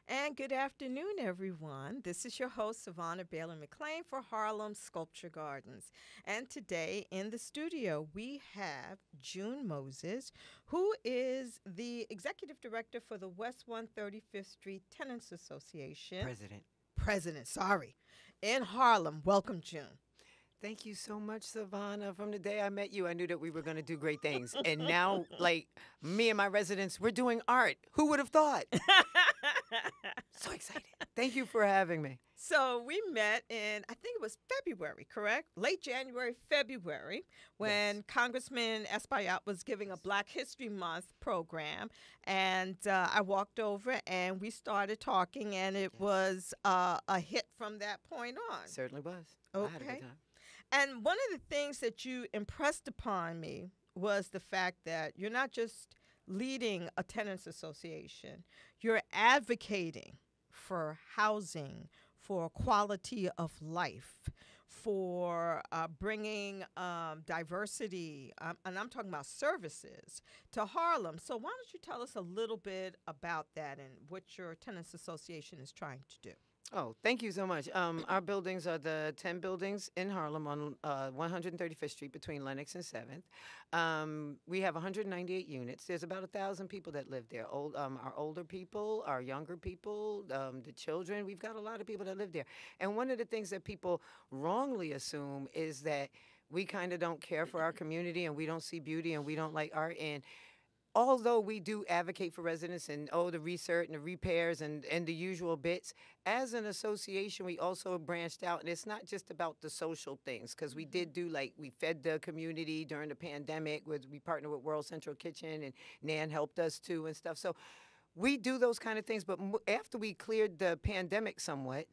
And good afternoon, everyone. This is your host, Savannah Bailey McLean for Harlem Sculpture Gardens. And today in the studio, we have June Moses, who is the executive director for the West 135th Street Tenants Association. President. President, sorry, in Harlem. Welcome, June. Thank you so much, Savannah. From the day I met you, I knew that we were going to do great things. And now, like, me and my residents, we're doing art. Who would have thought? So excited. Thank you for having me. So we met in, I think it was February, correct? Late January, February, when Yes. Congressman Espaillat was giving a Black History Month program. And I walked over and we started talking, and it Yes. was a hit from that point on. Certainly was. I had a Okay. good time. And one of the things that you impressed upon me was the fact that you're not just leading a tenants association, you're advocating for housing, for quality of life, for bringing diversity, and I'm talking about services, to Harlem. So why don't you tell us a little bit about that and what your tenants association is trying to do? Oh, thank you so much. Our buildings are the 10 buildings in Harlem on 135th Street between Lenox and 7th. We have 198 units. There's about 1,000 people that live there. Our older people, our younger people, the children. We've got a lot of people that live there. And one of the things that people wrongly assume is that we kind of don't care for our community and we don't see beauty and we don't like art. And although we do advocate for residents and the research and the repairs and the usual bits, as an association, we also branched out, and it's not just about the social things, because we did do, like, we fed the community during the pandemic. We partnered with World Central Kitchen, and Nan helped us too and stuff. So we do those kind of things, but after we cleared the pandemic somewhat,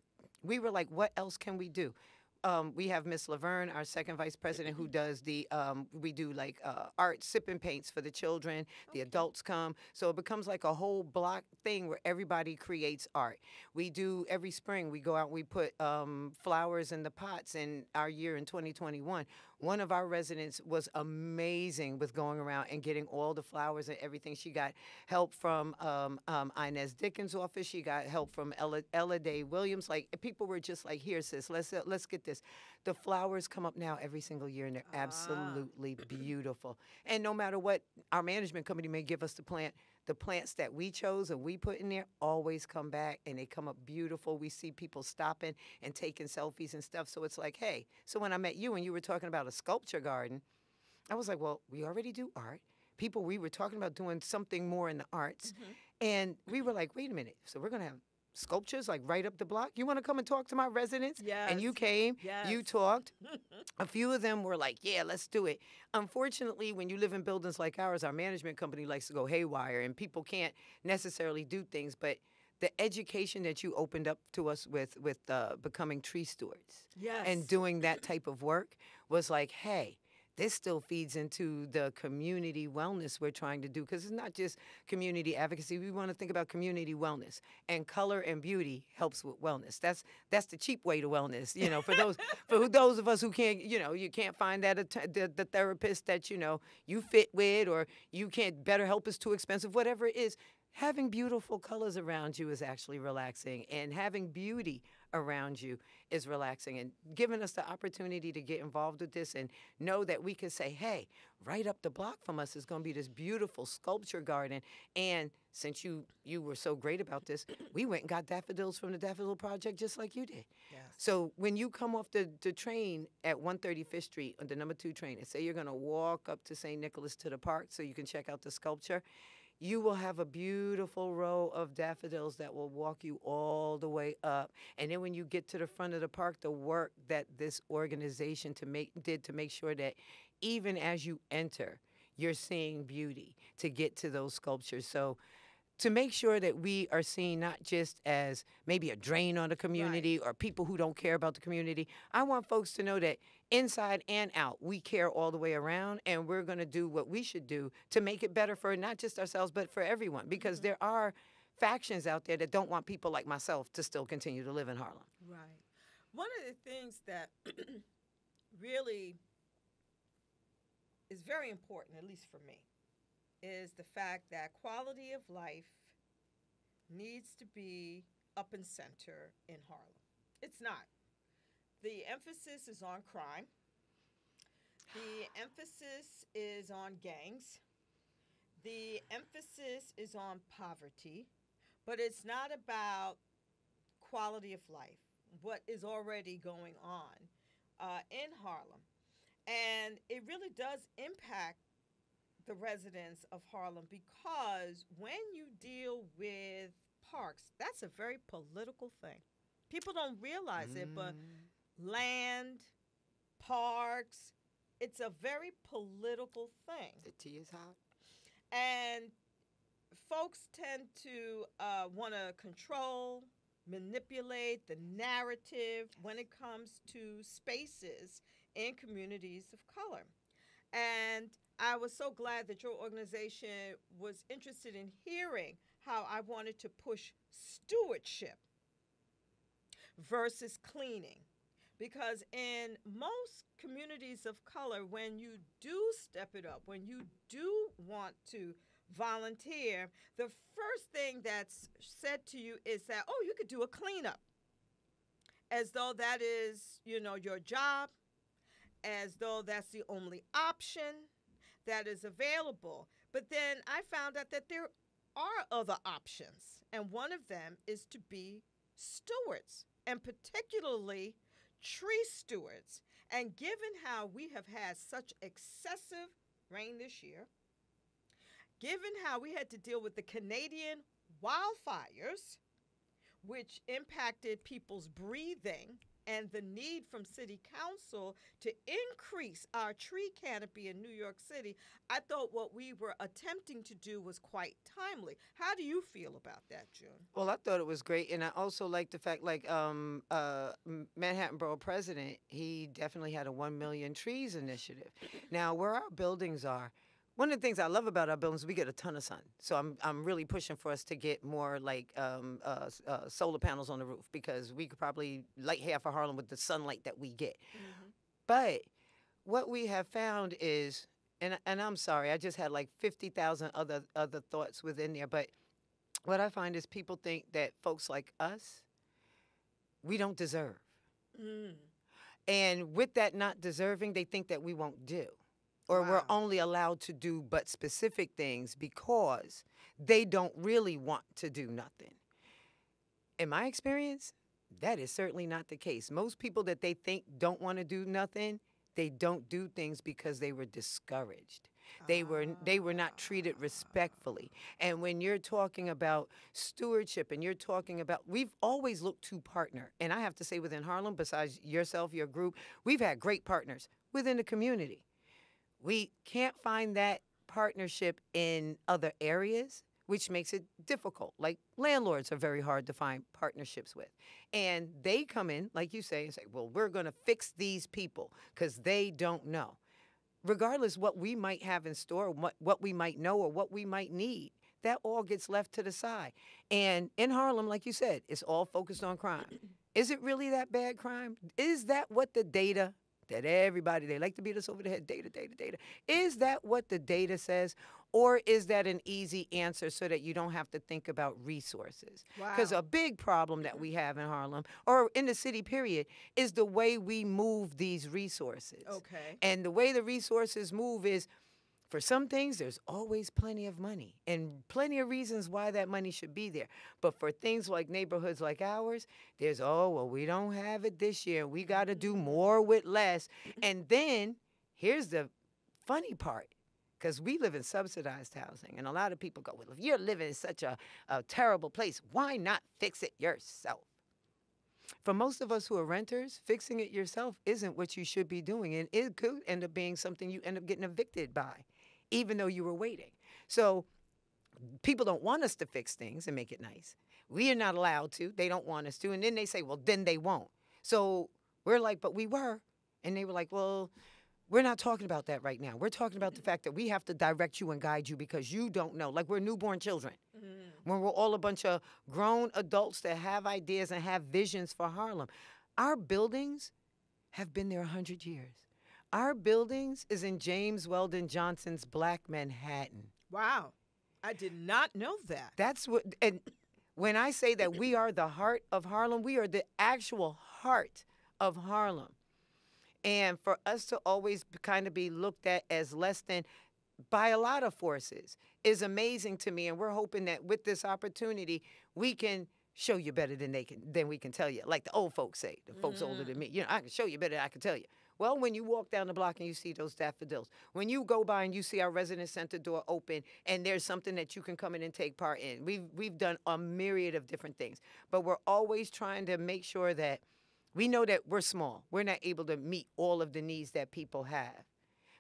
we were like, what else can we do? We have Miss Laverne, our second vice president, who does we do like art sip and paints for the children. The adults come. So it becomes like a whole block thing where everybody creates art. We do every spring, we go out and we put flowers in the pots. In our year in 2021, one of our residents was amazing with going around and getting all the flowers and everything. She got help from Inez Dickens' office. She got help from Ella Day Williams. Like, people were just like, here, sis, let's get this. The flowers come up now every single year, and they're absolutely beautiful. And no matter what our management company may give us to plant, the plants that we chose and we put in there always come back, and they come up beautiful. We see people stopping and taking selfies and stuff. So it's like, hey, so when I met you and you were talking about a sculpture garden, I was like, well, we already do art. We were talking about doing something more in the arts. And we were like, wait a minute. So we're going to have sculptures like right up the block. You want to come and talk to my residents? Yes. And you came, Yes. you talked. A few of them were like, yeah, let's do it. Unfortunately, when you live in buildings like ours, our management company likes to go haywire, and people can't necessarily do things. But the education that you opened up to us with becoming tree stewards Yes. and doing that type of work was like, hey, this still feeds into the community wellness we're trying to do, because it's not just community advocacy. We want to think about community wellness, and color and beauty helps with wellness. That's the cheap way to wellness, for those of us who can't, you can't find that the therapist that you fit with, or you can't. BetterHelp is too expensive. Whatever it is, having beautiful colors around you is actually relaxing, and having beauty around you is relaxing, and giving us the opportunity to get involved with this and know that we can say, hey, right up the block from us is going to be this beautiful sculpture garden. And since you were so great about this, we went and got daffodils from the Daffodil Project just like you did. Yes. So when you come off the train at 135th Street on the number 2 train and say you're going to walk up to St. Nicholas to the park so you can check out the sculpture, you will have a beautiful row of daffodils that will walk you all the way up. And then when you get to the front of the park, the work that this organization did to make sure that even as you enter, you're seeing beauty to get to those sculptures. So to make sure that we are seen not just as maybe a drain on the community or people who don't care about the community. I want folks to know that inside and out, we care all the way around, and we're going to do what we should do to make it better for not just ourselves, but for everyone, because there are factions out there that don't want people like myself to still continue to live in Harlem. Right. One of the things that really is very important, at least for me, is the fact that quality of life needs to be up and center in Harlem. It's not. The emphasis is on crime. The emphasis is on gangs. The emphasis is on poverty, but it's not about quality of life, what is already going on in Harlem. And it really does impact the residents of Harlem because when you deal with parks, that's a very political thing. People don't realize it, but land, parks, it's a very political thing. The tea is hot. And folks tend to want to control, manipulate the narrative when it comes to spaces in communities of color. And I was so glad that your organization was interested in hearing how I wanted to push stewardship versus cleaning. Because in most communities of color, when you do step it up, when you do want to volunteer, the first thing that's said to you is that, oh, you could do a cleanup. As though that is, your job, as though that's the only option that is available. But then I found out that there are other options, and one of them is to be stewards, and particularly tree stewards. And given how we have had such excessive rain this year, given how we had to deal with the Canadian wildfires, which impacted people's breathing, and the need from City Council to increase our tree canopy in New York City, I thought what we were attempting to do was quite timely. How do you feel about that, June? Well, I thought it was great, and I also like the fact, Manhattan Borough President, he definitely had a 1 million trees initiative. Now, where our buildings are, one of the things I love about our buildings, we get a ton of sun. So I'm really pushing for us to get more solar panels on the roof because we could probably light half of Harlem with the sunlight that we get. Mm-hmm. But what we have found is, and I'm sorry, I just had like 50,000 other thoughts within there. But what I find is people think that folks like us, we don't deserve. Mm. And with that not deserving, they think that we won't do. Or we're only allowed to do but specific things because they don't really want to do nothing. In my experience, that is certainly not the case. Most people that they think don't want to do nothing, they don't do things because they were discouraged. They were not treated respectfully. And when you're talking about stewardship and you're talking about, we've always looked to partner. And I have to say within Harlem, besides yourself, your group, we've had great partners within the community. We can't find that partnership in other areas, which makes it difficult. Like landlords are very hard to find partnerships with. And they come in, like you say, and say, well, we're going to fix these people because they don't know. Regardless what we might have in store, what we might know or what we might need, that all gets left to the side. And in Harlem, like you said, it's all focused on crime. Is it really that bad crime? Is that what the data that everybody, they like to beat us over the head, data. Is that what the data says? Or is that an easy answer so that you don't have to think about resources? Because a big problem that we have in Harlem, or in the city period, is the way we move these resources. Okay. And the way the resources move is, for some things, there's always plenty of money and plenty of reasons why that money should be there. But for things like neighborhoods like ours, there's, we don't have it this year. We got to do more with less. And then here's the funny part, because we live in subsidized housing. And a lot of people go, well, if you're living in such a terrible place, why not fix it yourself? For most of us who are renters, fixing it yourself isn't what you should be doing. And it could end up being something you end up getting evicted by, even though you were waiting. So people don't want us to fix things and make it nice. We are not allowed to. They don't want us to. And then they say, well, then they won't. So we're like, but we were. And they were like, well, we're not talking about that right now. We're talking about the fact that we have to direct you and guide you because you don't know. Like we're newborn children. When we're all a bunch of grown adults that have ideas and have visions for Harlem. Our buildings have been there 100 years. Our buildings is in James Weldon Johnson's Black Manhattan. Wow. I did not know that. That's what, and When I say that we are the heart of Harlem, we are the actual heart of Harlem. And for us to always kind of be looked at as less than by a lot of forces is amazing to me. And we're hoping that with this opportunity, we can show you better than we can tell you. Like the old folks say, the folks older than me, I can show you better than I can tell you. Well, when you walk down the block and you see those daffodils, when you go by and you see our resident center door open and there's something that you can come in and take part in, we've done a myriad of different things. But we're always trying to make sure that we know that we're small. We're not able to meet all of the needs that people have.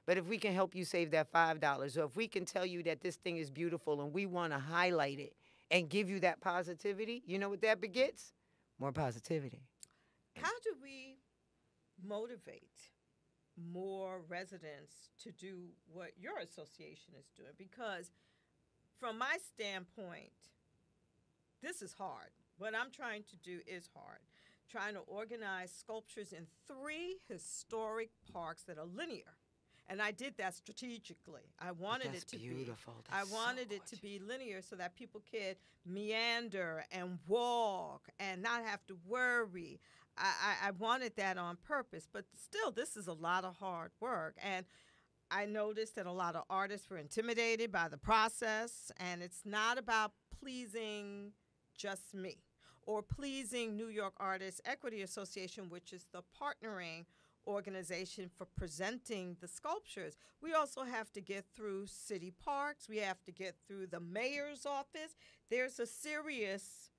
But if we can help you save that $5, or if we can tell you that this thing is beautiful and we want to highlight it and give you that positivity, you know what that begets? More positivity. How do we motivate more residents to do what your association is doing? Because from my standpoint, this is hard. What I'm trying to do is hard. Trying to organize sculptures in 3 historic parks that are linear. And I did that strategically. I wanted it to beautiful. be. I wanted it to be linear so that people could meander and walk and not have to worry. I wanted that on purpose. But still, this is a lot of hard work. And I noticed that a lot of artists were intimidated by the process. And it's not about pleasing just me or pleasing New York Artists Equity Association, which is the partnering organization for presenting the sculptures. We also have to get through city parks. We have to get through the mayor's office. There's a series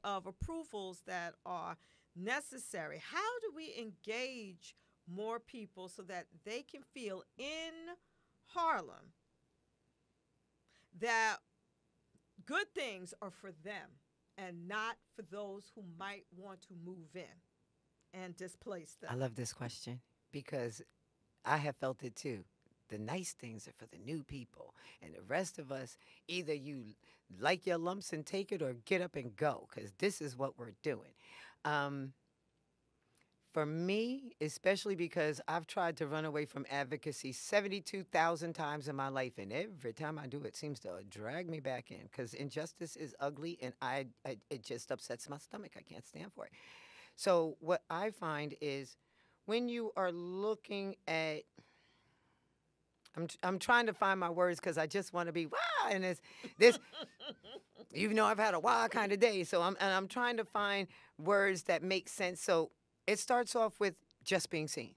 of approvals that are necessary. How do we engage more people so that they can feel in Harlem that good things are for them and not for those who might want to move in and displace them? I love this question because I have felt it too. The nice things are for the new people, and the rest of us, either you like your lumps and take it or get up and go, because this is what we're doing. For me, especially because I've tried to run away from advocacy 72,000 times in my life, and every time I do, it seems to drag me back in, because injustice is ugly, and it just upsets my stomach. I can't stand for it. So what I find is when you are looking at, I'm trying to find my words because I just want to be wow, and it's this, even though I've had a wild kind of day. So I'm trying to find words that make sense. So it starts off with just being seen,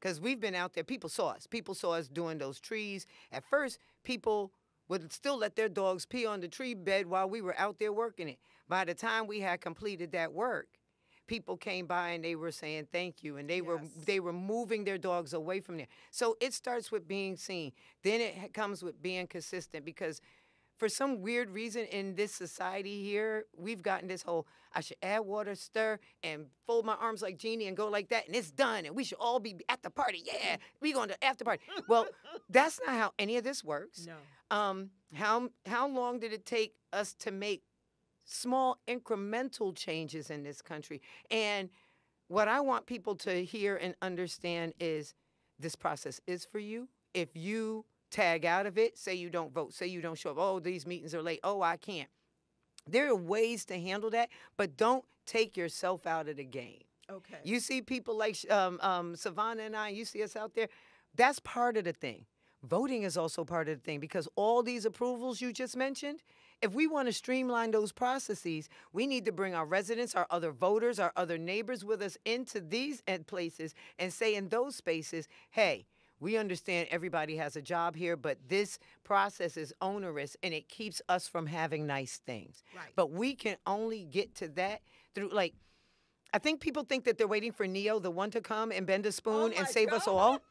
because we've been out there. People saw us. People saw us doing those trees. At first, people would still let their dogs pee on the tree bed while we were out there working it. By the time we had completed that work, people came by and they were saying thank you, and they were moving their dogs away from there. So it starts with being seen. Then it comes with being consistent, because for some weird reason in this society here, we've gotten this whole, I should add water, stir, and fold my arms like Jeannie and go like that, and it's done, and we should all be at the party. Yeah, we going to after party. Well, that's not how any of this works. No. How long did it take us to make small incremental changes in this country? And what I want people to hear and understand is this process is for you. If you tag out of it, say you don't vote, say you don't show up, oh, these meetings are late, oh, I can't. There are ways to handle that, but don't take yourself out of the game. Okay. You see people like Savannah and I, you see us out there, that's part of the thing. Voting is also part of the thing, because all these approvals you just mentioned, if we want to streamline those processes, we need to bring our residents, our other voters, our other neighbors with us into these places and say in those spaces, hey, we understand everybody has a job here, but this process is onerous and it keeps us from having nice things. Right. But we can only get to that through, like, I think people think that they're waiting for Neo, the one, to come and bend a spoon and save us all.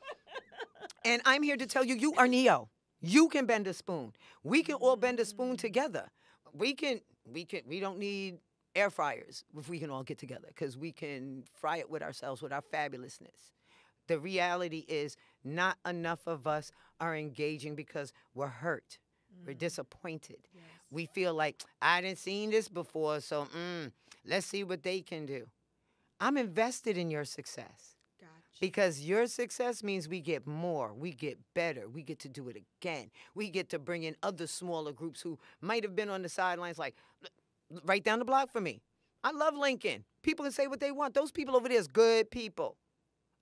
And I'm here to tell you, you are Neo. You can bend a spoon. We can all bend a spoon together. We don't need air fryers if we can all get together, because we can fry it with ourselves, with our fabulousness. The reality is not enough of us are engaging because we're hurt. We're disappointed. Yes. We feel like, I didn't seen this before, so let's see what they can do. I'm invested in your success. Gotcha. Because your success means we get more, we get better, we get to do it again. We get to bring in other smaller groups who might have been on the sidelines, like right down the block from me. I love Lincoln. People can say what they want. Those people over there is good people.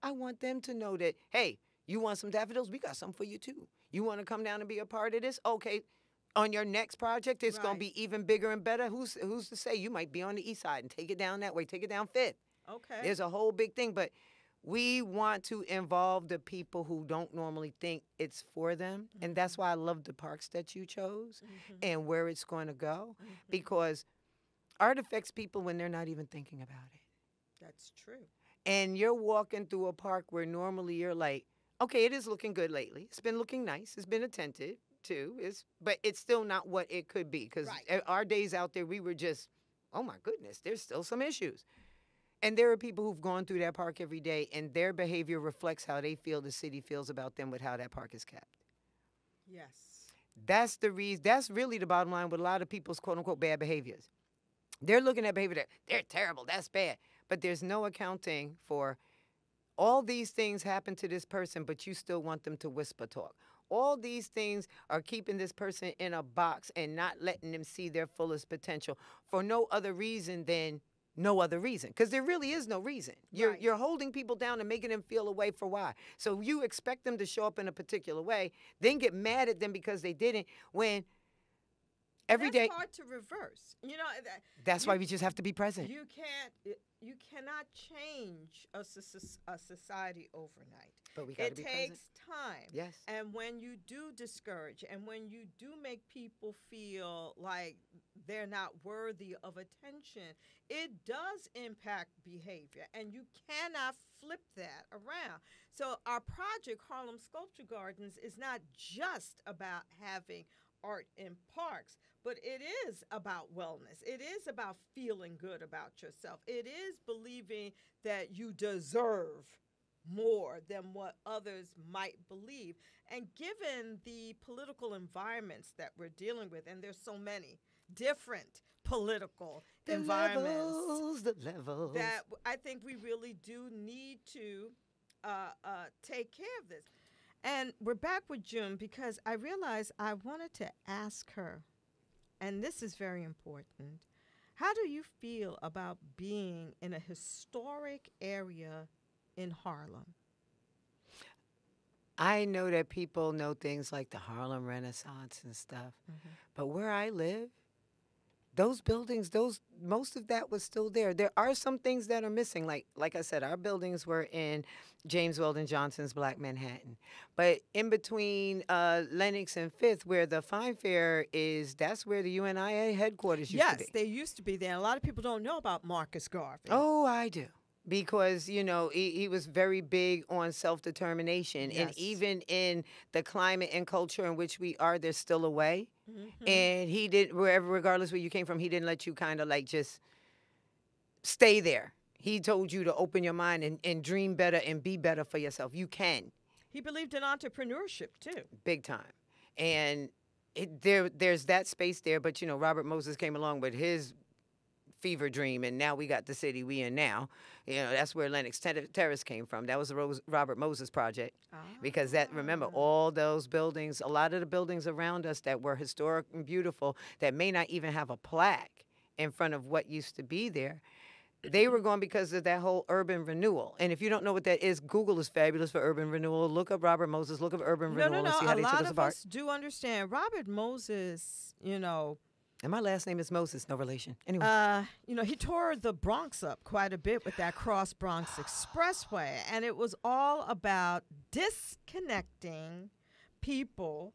I want them to know that, hey, you want some daffodils? We got some for you too. You want to come down and be a part of this? Okay. On your next project, it's going to be even bigger and better. Who's to say? You might be on the east side and take it down that way. Take it down Fifth. Okay. There's a whole big thing, but we want to involve the people who don't normally think it's for them. And that's why I love the parks that you chose and where it's going to go, because art affects people when they're not even thinking about it. That's true. And you're walking through a park where normally you're like, okay, it is looking good lately. It's been looking nice. It's been attentive too. But it's still not what it could be, because our days out there, we were just, oh my goodness, there's still some issues. And there are people who've gone through that park every day, and their behavior reflects how they feel the city feels about them with how that park is kept. Yes. That's the reason. That's really the bottom line with a lot of people's quote-unquote bad behaviors. They're looking at behavior that they're terrible, that's bad. But there's no accounting for all these things happen to this person, but you still want them to whisper talk. All these things are keeping this person in a box and not letting them see their fullest potential for no other reason than no other reason, because there really is no reason. You're holding people down and making them feel a way for why. So you expect them to show up in a particular way, then get mad at them because they didn't, when every day. That's hard to reverse. You know, that's why we just have to be present. You cannot change a society overnight. But we got to be present. It takes time. Yes. And when you do discourage, and when you do make people feel like they're not worthy of attention, it does impact behavior, and you cannot flip that around. So our project, Harlem Sculpture Gardens, is not just about having art in parks, but it is about wellness. It is about feeling good about yourself. It is believing that you deserve more than what others might believe. And given the political environments that we're dealing with, and there's so many different political environments, the levels, that I think we really do need to take care of this. And we're back with June because I realized I wanted to ask her, and this is very important, how do you feel about being in a historic area in Harlem? I know that people know things like the Harlem Renaissance and stuff, but where I live, those buildings, most of that was still there. There are some things that are missing. Like I said, our buildings were in James Weldon Johnson's Black Manhattan. But in between Lenox and Fifth, where the Fine Fair is, that's where the UNIA headquarters used to be. Yes, they used to be there. A lot of people don't know about Marcus Garvey. Oh, I do. Because, you know, he was very big on self-determination. Yes. And even in the climate and culture in which we are, there's still a way. And he did, regardless where you came from, he didn't let you kind of like just stay there. He told you to open your mind and dream better and be better for yourself. You can. He believed in entrepreneurship, too. Big time. And there's that space there. But, you know, Robert Moses came along with his fever dream, and now we got the city we in now. You know, that's where Lenox Terrace came from. That was the Robert Moses project. Because remember, all those buildings, a lot of the buildings around us that were historic and beautiful, that may not even have a plaque in front of what used to be there, they were gone because of that whole urban renewal. And if you don't know what that is, Google is fabulous for urban renewal. Look up Robert Moses, look up urban renewal, and see how they took us apart. A lot of us do understand. Robert Moses, you know, and my last name is Moses, no relation. Anyway. You know, he tore the Bronx up quite a bit with that Cross Bronx Expressway. And it was all about disconnecting people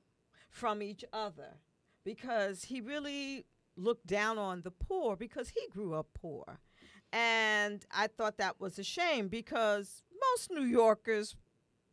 from each other, because he really looked down on the poor because he grew up poor. And I thought that was a shame, because most New Yorkers,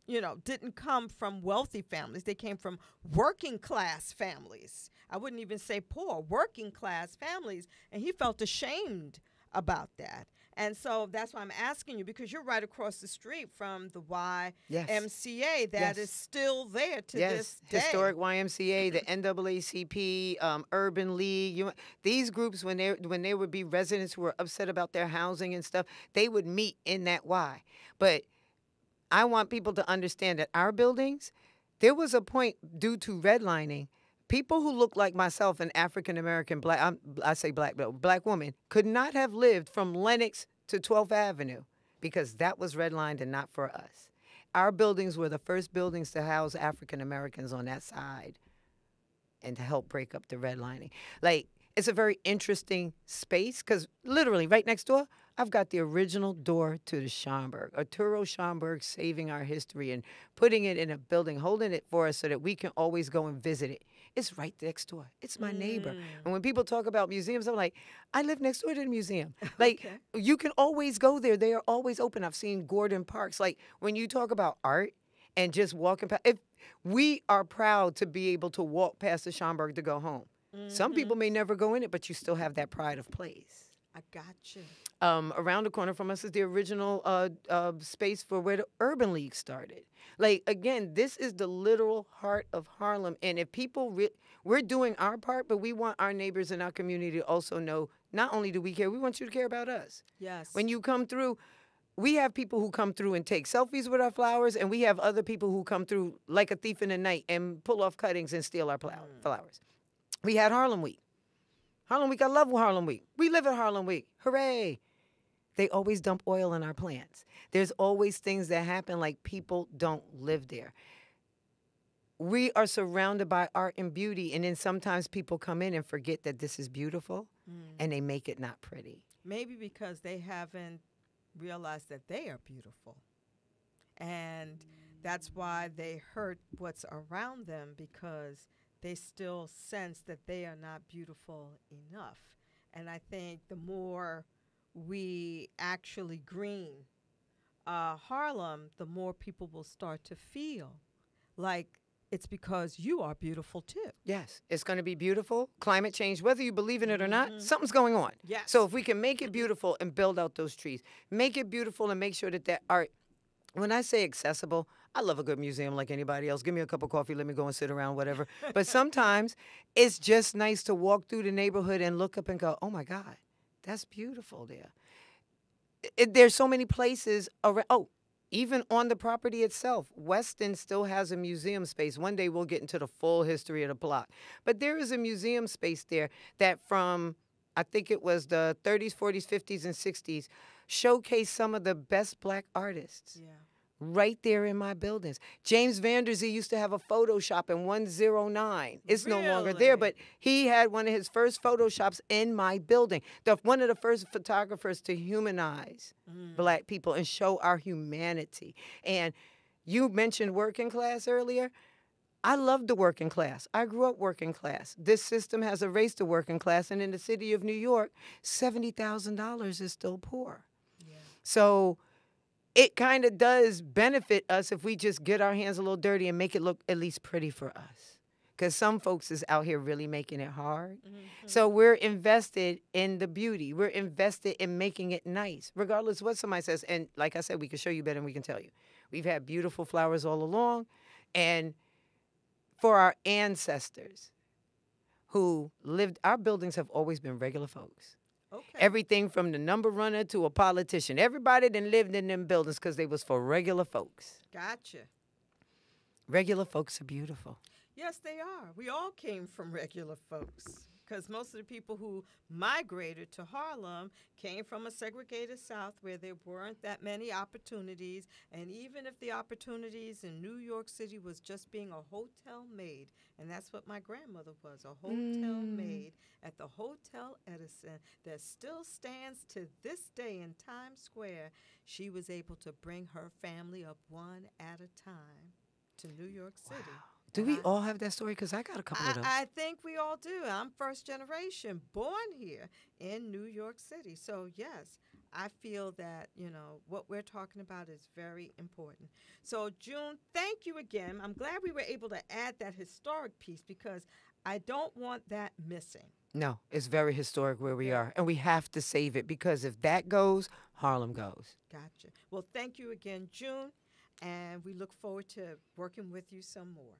you know, didn't come from wealthy families. They came from working class families. I wouldn't even say poor, working class families. And he felt ashamed about that. And so that's why I'm asking you, because you're right across the street from the YMCA that is still there to this day. Historic YMCA, the NAACP, Urban League. These groups, when there would be residents who were upset about their housing and stuff, they would meet in that Y. But I want people to understand that our buildings, there was a point due to redlining, people who look like myself, an African American black, I say black, but black woman, could not have lived from Lenox to 12th Avenue because that was redlined and not for us. Our buildings were the first buildings to house African Americans on that side and to help break up the redlining. Like, it's a very interesting space because literally right next door, I've got the original door to the Schomburg, Arturo Schomburg saving our history and putting it in a building, holding it for us so that we can always go and visit it. It's right next door. It's my neighbor. And when people talk about museums, I'm like, I live next door to the museum. Like, you can always go there. They are always open. I've seen Gordon Parks. Like, when you talk about art and just walking past, if we are proud to be able to walk past the Schomburg to go home. Some people may never go in it, but you still have that pride of place. I got you. Around the corner from us is the original space for where the Urban League started. Like, again, this is the literal heart of Harlem. And if people, we're doing our part, but we want our neighbors in our community to also know, not only do we care, we want you to care about us. Yes. When you come through, we have people who come through and take selfies with our flowers, and we have other people who come through like a thief in the night and pull off cuttings and steal our flowers. We had Harlem Week. Harlem Week, I love Harlem Week. We live at Harlem Week. Hooray. They always dump oil in our plants. There's always things that happen like people don't live there. We are surrounded by art and beauty, and then sometimes people come in and forget that this is beautiful, and they make it not pretty. Maybe because they haven't realized that they are beautiful. And that's why they hurt what's around them, because they still sense that they are not beautiful enough. And I think the more we actually green Harlem, the more people will start to feel like it's because you are beautiful too. Yes, it's going to be beautiful. Climate change, whether you believe in it or not, something's going on. Yes. So if we can make it beautiful and build out those trees, make it beautiful and make sure that that art, when I say accessible, I love a good museum like anybody else. Give me a cup of coffee, let me go and sit around, whatever. But sometimes it's just nice to walk through the neighborhood and look up and go, oh my God, that's beautiful there. There's so many places around. Oh, even on the property itself, Weston still has a museum space. One day we'll get into the full history of the block. But there is a museum space there that from, I think it was the 30s, 40s, 50s, and 60s, showcased some of the best black artists. Yeah. Right there in my buildings. James Vanderzee used to have a photo shop in 109. It's no longer there, but he had one of his first photo shops in my building. One of the first photographers to humanize black people and show our humanity. And you mentioned working class earlier. I love the working class. I grew up working class. This system has erased the working class, and in the city of New York, $70,000 is still poor. Yeah. So it kind of does benefit us if we just get our hands a little dirty and make it look at least pretty for us. Because some folks is out here really making it hard. So we're invested in the beauty. We're invested in making it nice, regardless of what somebody says. And like I said, we can show you better than we can tell you. We've had beautiful flowers all along. And for our ancestors who lived, our buildings have always been regular folks. Okay. Everything from the number runner to a politician. Everybody that lived in them buildings because they was for regular folks. Gotcha. Regular folks are beautiful. Yes, they are. We all came from regular folks, because most of the people who migrated to Harlem came from a segregated South where there weren't that many opportunities. And even if the opportunities in New York City was just being a hotel maid, and that's what my grandmother was, a hotel maid at the Hotel Edison that still stands to this day in Times Square, she was able to bring her family up one at a time to New York City. Wow. Do we all have that story? Because I got a couple of those. I think we all do. I'm first generation, born here in New York City. So, yes, I feel that, what we're talking about is very important. So, June, thank you again. I'm glad we were able to add that historic piece because I don't want that missing. No, it's very historic where we are. And we have to save it because if that goes, Harlem goes. Gotcha. Well, thank you again, June. And we look forward to working with you some more.